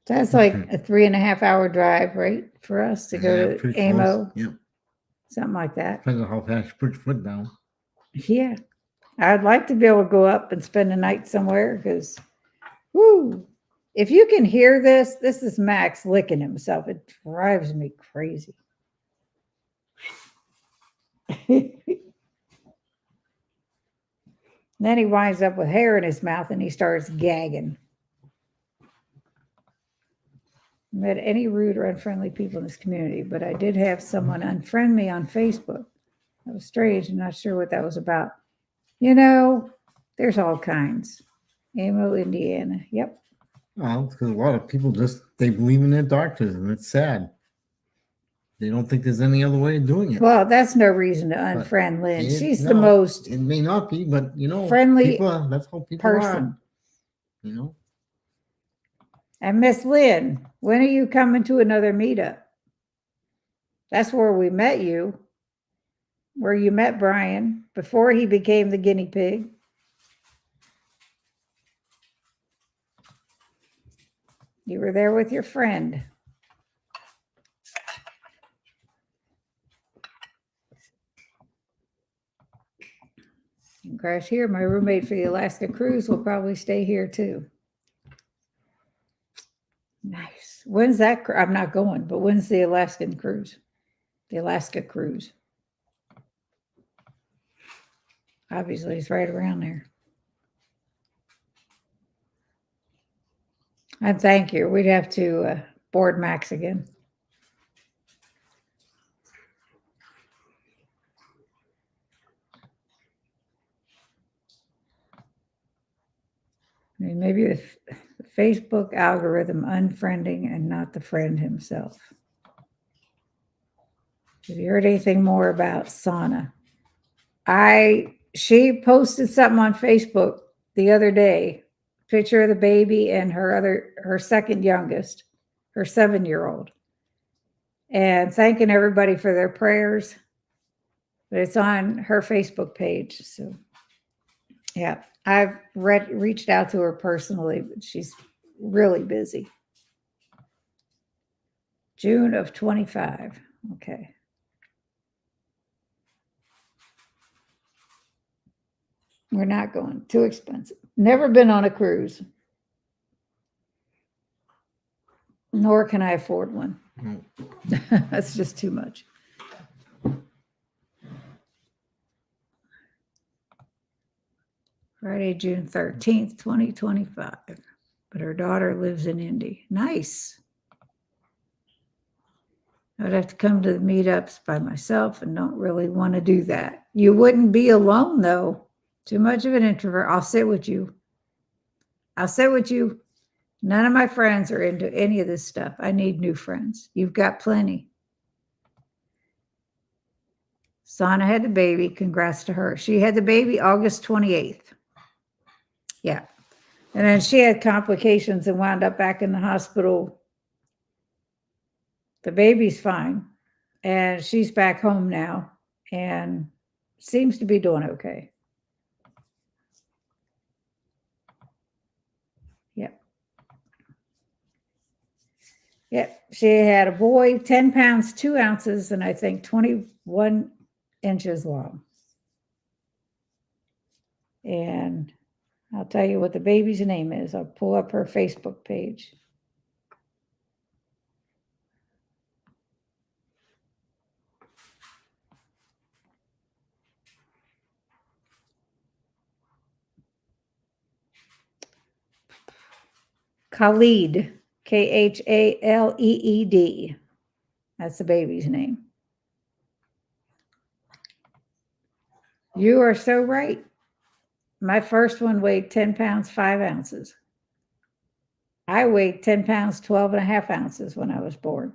That's like a 3.5 hour drive, right? For us to go to pretty AMO. close. Yep. Something like that. Depends on how fast you put your foot down. Yeah. I'd like to be able to go up and spend a night somewhere because, whoo, if you can hear this, this is Max licking himself. It drives me crazy. Then he winds up with hair in his mouth and he starts gagging. Met any rude or unfriendly people in this community, but I did have someone unfriend me on Facebook. That was strange. I'm not sure what that was about. You know, there's all kinds. Amo, Indiana. Yep. Well, because a lot of people they believe in their doctors, and it's sad. They don't think there's any other way of doing it. Well, that's no reason to unfriend Lynn. She's the No, most It may not be, but friendly that's how people person. are. And Miss Lynn, when are you coming to another meetup? That's where we met you, where you met Brian before he became the guinea pig. You were there with your friend. You can crash here. My roommate for the Alaska cruise will probably stay here too. Nice. When's that? I'm not going, but when's the Alaskan cruise? The Alaska cruise. Obviously, it's right around there. And thank you. We'd have to board Max again. I mean, maybe the Facebook algorithm unfriending and not the friend himself. Have you heard anything more about Sana? She posted something on Facebook the other day, picture of the baby and her second youngest, her 7-year-old, and thanking everybody for their prayers. But it's on her Facebook page. So yeah, I've reached out to her personally, but she's really busy. June of 25. Okay. We're not going. Too expensive. Never been on a cruise. Nor can I afford one. No. That's just too much. Friday, June 13th, 2025. But her daughter lives in Indy. Nice. I'd have to come to the meetups by myself and don't really want to do that. You wouldn't be alone, though. Too much of an introvert. I'll sit with you. None of my friends are into any of this stuff. I need new friends. You've got plenty. Sana had the baby. Congrats to her. She had the baby August 28th. Yeah. And then she had complications and wound up back in the hospital. The baby's fine. And she's back home now and seems to be doing okay. Yep. Yep. She had a boy, 10 pounds, 2 ounces, and I think 21 inches long. And I'll tell you what the baby's name is. I'll pull up her Facebook page. Khalid, Khaleed. That's the baby's name. You are so right. My first one weighed 10 pounds, 5 ounces. I weighed 10 pounds, 12 and a half ounces when I was born.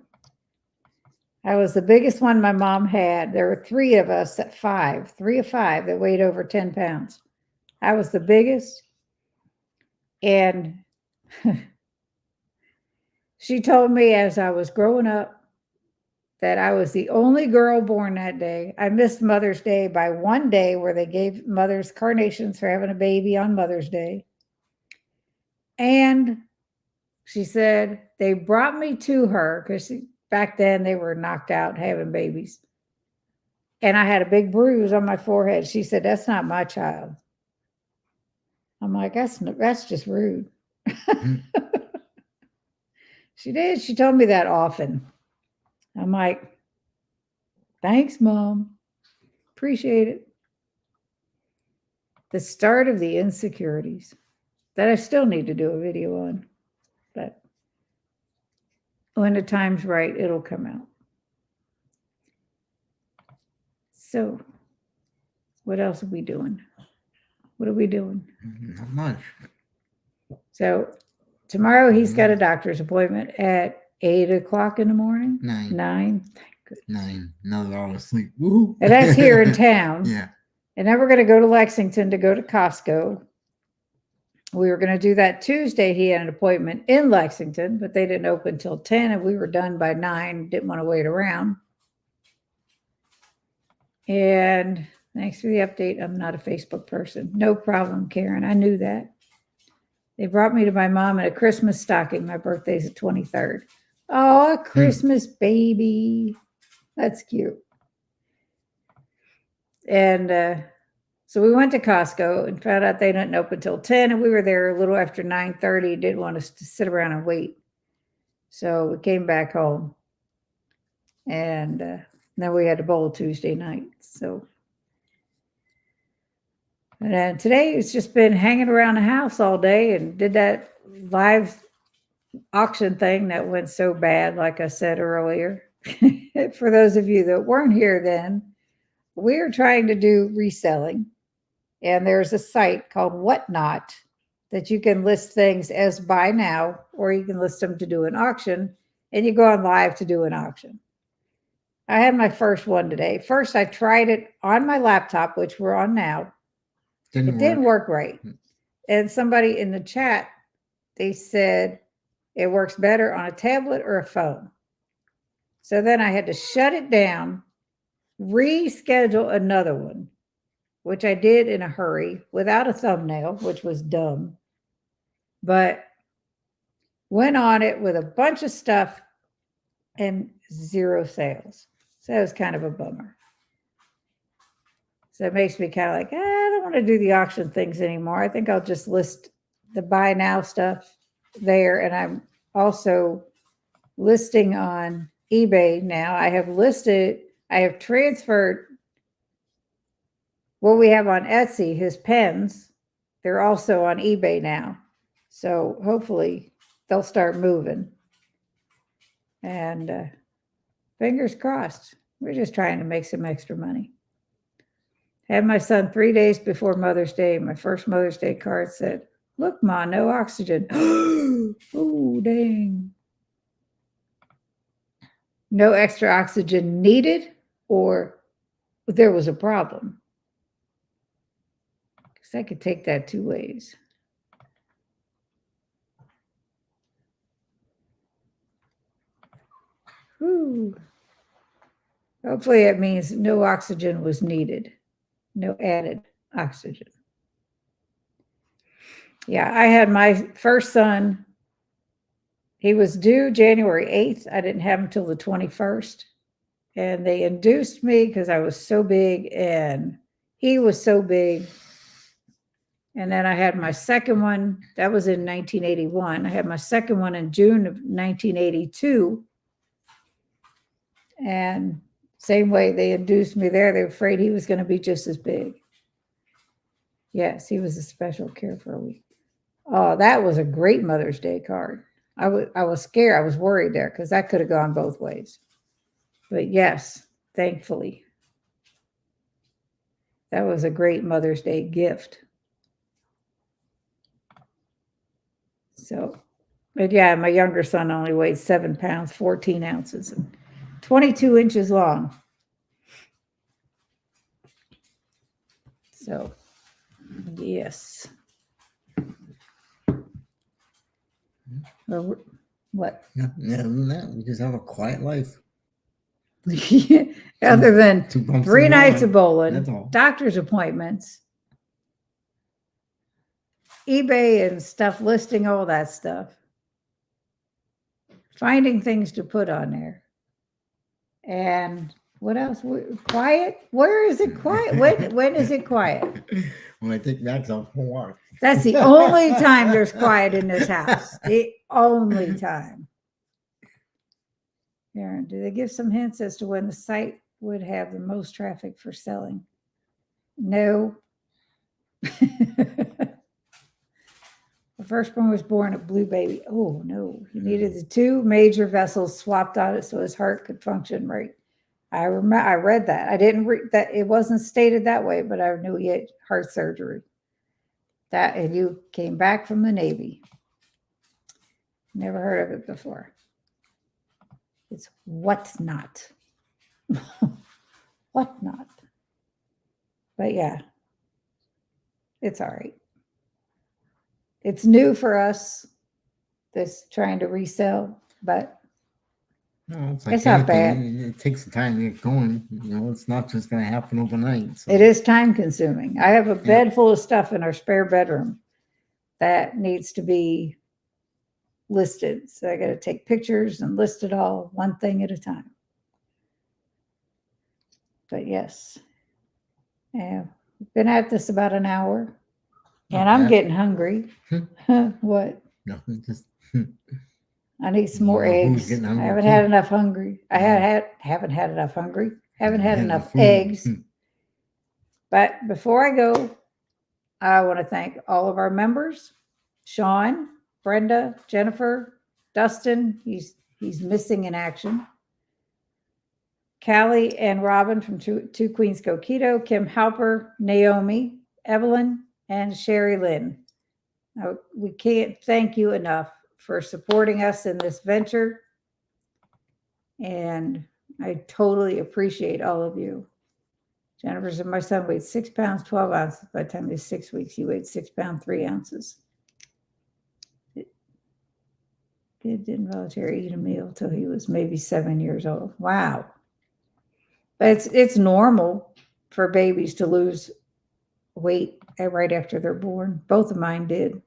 I was the biggest one my mom had. There were 3 of us at 5, 3 of 5 that weighed over 10 pounds. I was the biggest. And she told me as I was growing up that I was the only girl born that day. I missed Mother's Day by 1 day where they gave mothers carnations for having a baby on Mother's Day. And she said they brought me to her because back then they were knocked out having babies. And I had a big bruise on my forehead. She said, that's not my child. I'm like, that's just rude. Mhm. She did. She told me that often. I'm like, thanks, Mom. Appreciate it. The start of the insecurities that I still need to do a video on, but when the time's right, it'll come out. So, what else are we doing? What are we doing? Not much. So, tomorrow he's got a doctor's appointment at 8 o'clock in the morning. 9. 9. Thank goodness. 9. Now they're all asleep. Woo. And that's here in town. Yeah. And then we're going to go to Lexington to go to Costco. We were going to do that Tuesday. He had an appointment in Lexington, but they didn't open till 10 and we were done by 9. Didn't want to wait around. And thanks for the update. I'm not a Facebook person. No problem, Karen. I knew that. They brought me to my mom in a Christmas stocking. My birthday's the 23rd. Oh, Christmas baby. That's cute. And so we went to Costco and found out they didn't open till 10. And we were there a little after 9:30. Didn't want us to sit around and wait. So we came back home. And then we had a bowl Tuesday night. So, and then today it's just been hanging around the house all day and did that live auction thing that went so bad, like I said earlier. For those of you that weren't here then, we're trying to do reselling. And there's a site called Whatnot that you can list things as buy now, or you can list them to do an auction, and you go on live to do an auction. I had my first one today. First, I tried it on my laptop, which we're on now. It didn't work right. And somebody in the chat, they said it works better on a tablet or a phone. So then I had to shut it down, reschedule another one, which I did in a hurry without a thumbnail, which was dumb, but went on it with a bunch of stuff and 0 sales. So it was kind of a bummer. So it makes me kind of like, I don't want to do the auction things anymore. I think I'll just list the buy now stuff there. And I'm also listing on eBay now. I have transferred what we have on Etsy, his pens. They're also on eBay now. So hopefully they'll start moving. And fingers crossed. We're just trying to make some extra money. Had my son 3 days before Mother's Day. My first Mother's Day card said, "Look, Ma, no oxygen." Oh, dang. No extra oxygen needed, or there was a problem. Because I could take that 2 ways. Whew. Hopefully it means no oxygen was needed. No added oxygen. Yeah, I had my first son. He was due January 8th. I didn't have him till the 21st. And they induced me because I was so big and he was so big. And then I had my second one. That was in 1981. I had my second one in June of 1982. And same way they induced me there. They were afraid he was going to be just as big. Yes, he was a special care for a week. Oh, that was a great Mother's Day card. I was scared. I was worried there because that could have gone both ways. But yes, thankfully, that was a great Mother's Day gift. So, but yeah, my younger son only weighed 7 pounds, 14 ounces, and 22 inches long. So, yes. Well, what? Yeah, you just have a quiet life. Other than 2 bumps 3 in the nights road. of bowling, That's all. doctor's appointments, eBay and stuff, listing all that stuff, finding things to put on there, and What else? Quiet? Where is it quiet? When is it quiet? When I take Max out for a walk. That's the only time there's quiet in this house. The only time. Aaron, do they give some hints as to when the site would have the most traffic for selling? No. The firstborn was born a blue baby. Oh no, he needed the two major vessels swapped on it so his heart could function right. I remember I read that. I didn't read that. It wasn't stated that way, but I knew he had heart surgery. That, and you came back from the Navy. Never heard of it before. It's what's not. What not? But yeah, it's all right. It's new for us, this trying to resell, but No, It's not anything. It takes the time to get going. You know, it's not just going to happen overnight. So. it is time consuming. I have a bed full of stuff in our spare bedroom that needs to be listed. So I got to take pictures and list it all one thing at a time. But yes, yeah, we've been at this about an hour and I'm getting hungry. What? No, just I need some more Well, who's eggs. getting I hungry haven't too? had enough hungry. I Yeah. haven't had enough hungry. Haven't had had enough food. eggs. But before I go, I want to thank all of our members, Sean, Brenda, Jennifer, Dustin. He's missing in action. Callie and Robin from Two Queens Go Keto, Kim Halper, Naomi, Evelyn, and Sherry Lynn. Now, we can't thank you enough for supporting us in this venture. And I totally appreciate all of you. Jennifer said my son weighed 6 pounds, 12 ounces. By the time he was 6 weeks, he weighed 6 pounds, 3 ounces. Kid didn't voluntarily eat a meal till he was maybe 7 years old. Wow. But it's normal for babies to lose weight right after they're born. Both of mine did.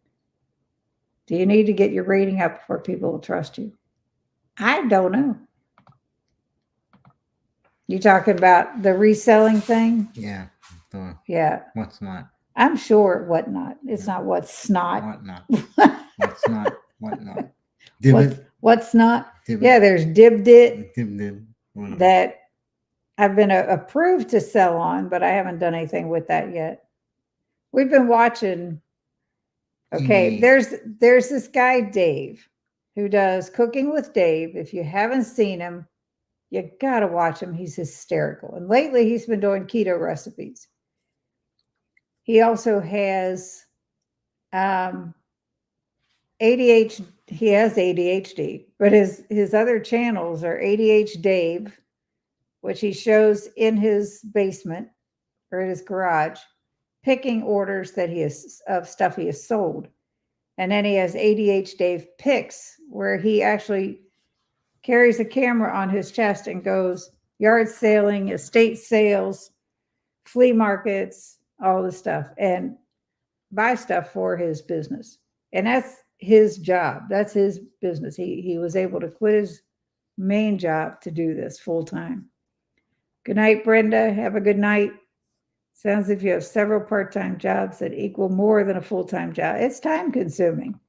Do you need to get your rating up before people will trust you? I don't know. You talking about the reselling thing? Yeah. So Yeah. what's not? I'm sure whatnot. It's not what's not. What not? What's not? What not? Divot. What's not? Divot. Yeah, there's Dibdit Dib. Whatever. that I've been approved to sell on, but I haven't done anything with that yet. We've been watching. Okay, there's this guy, Dave, who does Cooking with Dave. If you haven't seen him, you got to watch him. He's hysterical. And lately he's been doing keto recipes. He also has ADHD. He has ADHD, but his other channels are ADH Dave, which he shows in his basement or in his garage, picking orders that he has of stuff he has sold. And then he has ADH Dave Picks, where he actually carries a camera on his chest and goes yard sailing, estate sales, flea markets, all the stuff, and buy stuff for his business. And that's his job. That's his business. He was able to quit his main job to do this full time. Good night, Brenda. Have a good night. Sounds like you have several part-time jobs that equal more than a full-time job. It's time consuming,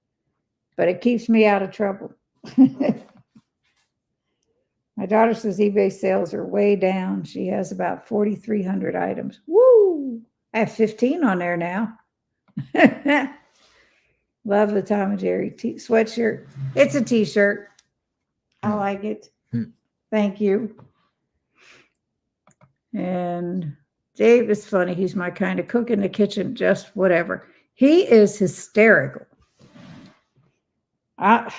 but it keeps me out of trouble. My daughter says eBay sales are way down. She has about 4,300 items. Woo! I have 15 on there now. Love the Tom and Jerry sweatshirt. It's a t-shirt. I like it. Thank you. And Dave is funny. He's my kind of cook in the kitchen, just whatever. He is hysterical. That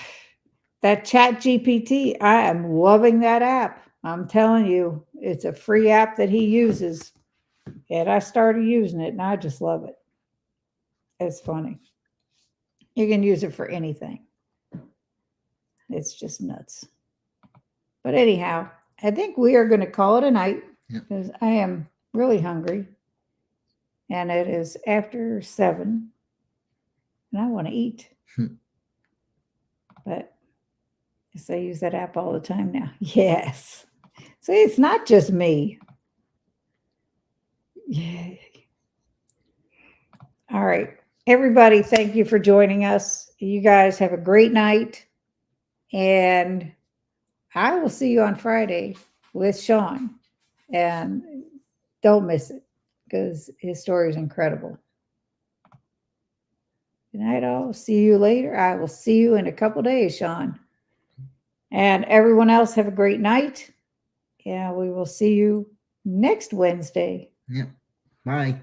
ChatGPT, I am loving that app. I'm telling you, it's a free app that he uses. And I started using it and I just love it. It's funny. You can use it for anything. It's just nuts. But anyhow, I think we are going to call it a night because I am really hungry. And it is after 7. And I want to eat. But I use that app all the time now. Yes. See, it's not just me. Yeah. All right. Everybody, thank you for joining us. You guys have a great night. And I will see you on Friday with Sean. And don't miss it because his story is incredible. Good night, all. See you later. I will see you in a couple days, Sean. And everyone else, have a great night. Yeah, we will see you next Wednesday. Yeah. Bye.